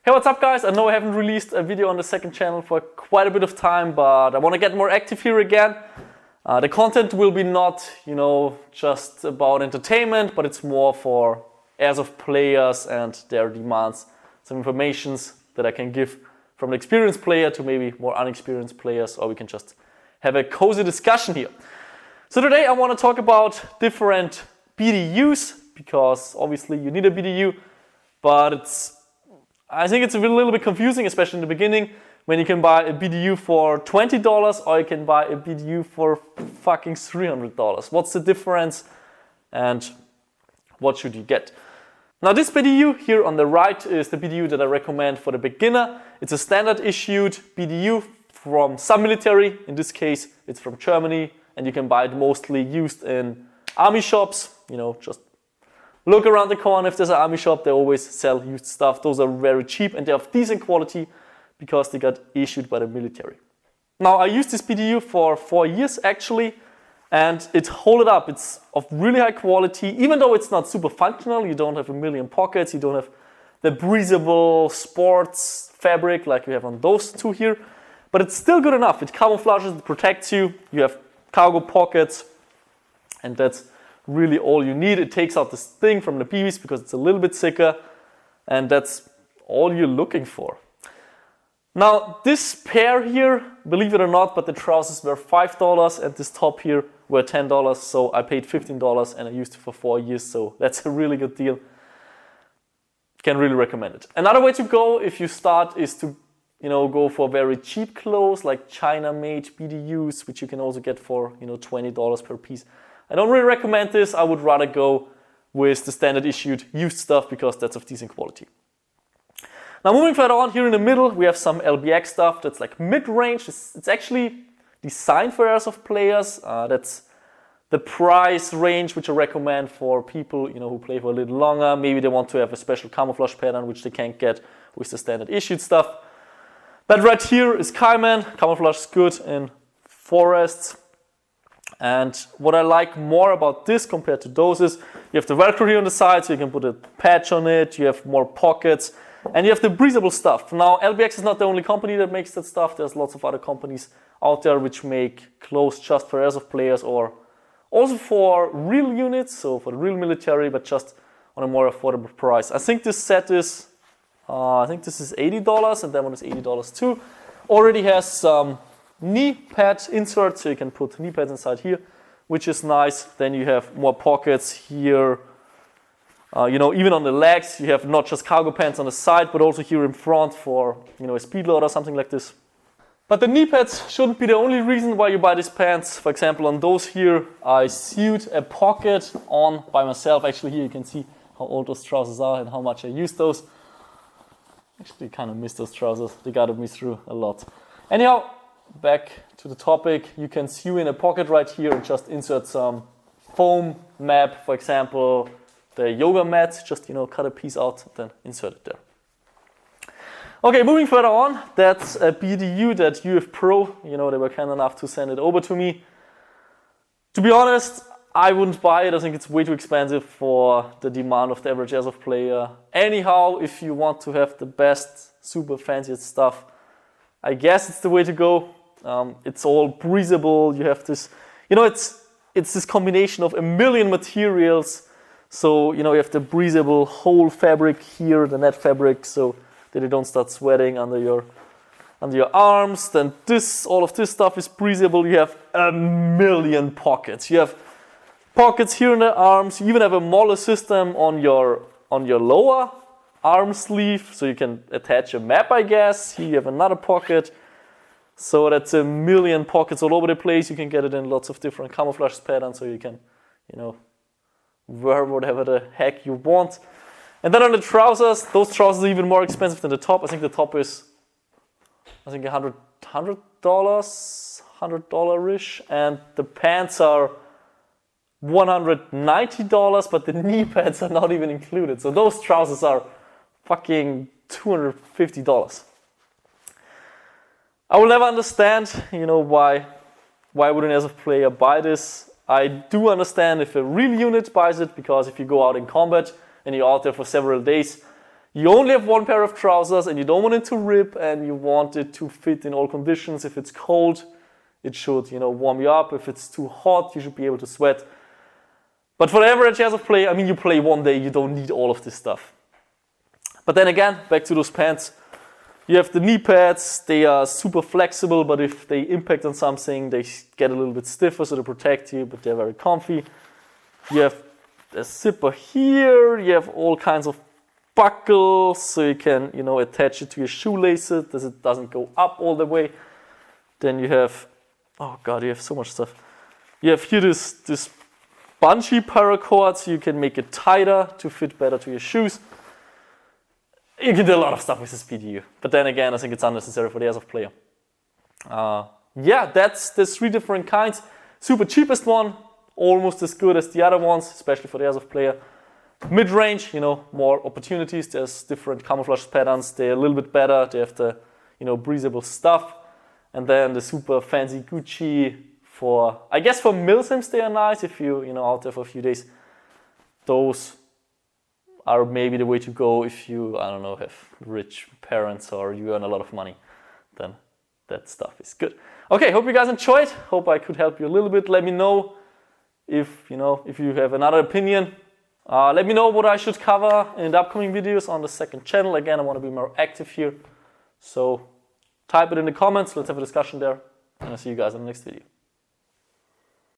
Hey, what's up guys? I know I haven't released a video on the second channel for quite a bit of time, but I want to get more active here again. The content will be not, just about entertainment, but it's more for Airsoft players and their demands. Some informations that I can give from an experienced player to maybe more unexperienced players, or we can just have a cozy discussion here. So today I want to talk about different BDUs, because obviously you need a BDU, but I think it's a little bit confusing, especially in the beginning, when you can buy a BDU for $20 or you can buy a BDU for fucking $300. What's the difference and what should you get? Now this BDU here on the right is the BDU that I recommend for the beginner. It's a standard issued BDU from some military. In this case, it's from Germany, and you can buy it mostly used in army shops. Just look around the corner. If there's an army shop, they always sell used stuff. Those are very cheap and they have decent quality because they got issued by the military. Now I used this BDU for 4 years actually, and it hold it up. It's of really high quality, even though it's not super functional. You don't have a million pockets. You don't have the breathable sports fabric like we have on those two here, but it's still good enough. It camouflages, it protects you. You have cargo pockets, and that's really all you need. It takes out the sting from the BBs because it's a little bit thicker, and that's all you're looking for. Now this pair here, believe it or not, but the trousers were $5 and this top here were $10, so I paid $15 and I used it for 4 years, so that's a really good deal. Can really recommend it. Another way to go if you start is to go for very cheap clothes like China-made BDUs, which you can also get for $20 per piece. I don't really recommend this. I would rather go with the standard issued used stuff because that's of decent quality. Now moving further on, here in the middle we have some LBX stuff that's like mid-range. It's actually designed for Airsoft players. That's the price range which I recommend for people who play for a little longer. Maybe they want to have a special camouflage pattern which they can't get with the standard issued stuff. That right here is Cayman. Camouflage is good in forests. And what I like more about this compared to those is you have the Velcro here on the side, so you can put a patch on it, you have more pockets, and you have the breathable stuff. Now LBX is not the only company that makes that stuff. There's lots of other companies out there which make clothes just for Airsoft players or also for real units, so for the real military, but just on a more affordable price. I think this set is, this is $80 and that one is $80 too. Already has some knee pad insert, so you can put knee pads inside here, which is nice. Then you have more pockets here. Even on the legs, you have not just cargo pants on the side, but also here in front for a speed load or something like this. But the knee pads shouldn't be the only reason why you buy these pants. For example, on those here, I sewed a pocket on by myself. Actually, here you can see how old those trousers are and how much I use those. Actually, kind of miss those trousers. They got me through a lot. Anyhow, back to the topic. You can sew in a pocket right here and just insert some foam map, for example, the yoga mat. Just cut a piece out, then insert it there. Okay, moving further on, that's a BDU that UF Pro, they were kind enough to send it over to me. To be honest, I wouldn't buy it. I think it's way too expensive for the demand of the average Airsoft player. Anyhow, if you want to have the best, super fanciest stuff, I guess it's the way to go. It's all breathable. You have this, it's this combination of a million materials. So, you have the breathable whole fabric here, the net fabric, so that you don't start sweating under your arms. Then all of this stuff is breathable. You have a million pockets. You have pockets here in the arms. You even have a Moller system on your lower arm sleeve, so you can attach a map, I guess. Here you have another pocket. So that's a million pockets all over the place. You can get it in lots of different camouflage patterns, so you can, wear whatever the heck you want. And then on the trousers, those trousers are even more expensive than the top. I think the top is, $100-ish, and the pants are $190, but the knee pads are not even included. So those trousers are fucking $250. I will never understand, why would an Airsoft player buy this. I do understand if a real unit buys it, because if you go out in combat and you're out there for several days, you only have one pair of trousers and you don't want it to rip and you want it to fit in all conditions. If it's cold, it should, warm you up. If it's too hot, you should be able to sweat. But for the average airsoft player, I mean, you play one day, you don't need all of this stuff. But then again, back to those pants. You have the knee pads, they are super flexible, but if they impact on something, they get a little bit stiffer, so they protect you, but they're very comfy. You have a zipper here, you have all kinds of buckles, so you can, attach it to your shoelaces, so it doesn't go up all the way. Then you have, oh god, you have so much stuff. You have here this bungee paracord, so you can make it tighter to fit better to your shoes. You can do a lot of stuff with this PDU, but then again, I think it's unnecessary for the airsoft player. Yeah, that's the 3 different kinds. Super cheapest one, almost as good as the other ones, especially for the airsoft player. Mid-range, more opportunities. There's different camouflage patterns. They're a little bit better. They have the, breathable stuff. And then the super fancy Gucci I guess for milsims they are nice if you, out there for a few days. Those are maybe the way to go if you, I don't know, have rich parents or you earn a lot of money. Then that stuff is good. Okay, hope you guys enjoyed. Hope I could help you a little bit. Let me know if you have another opinion. Let me know what I should cover in the upcoming videos on the second channel. Again, I want to be more active here. So type it in the comments. Let's have a discussion there. And I'll see you guys in the next video.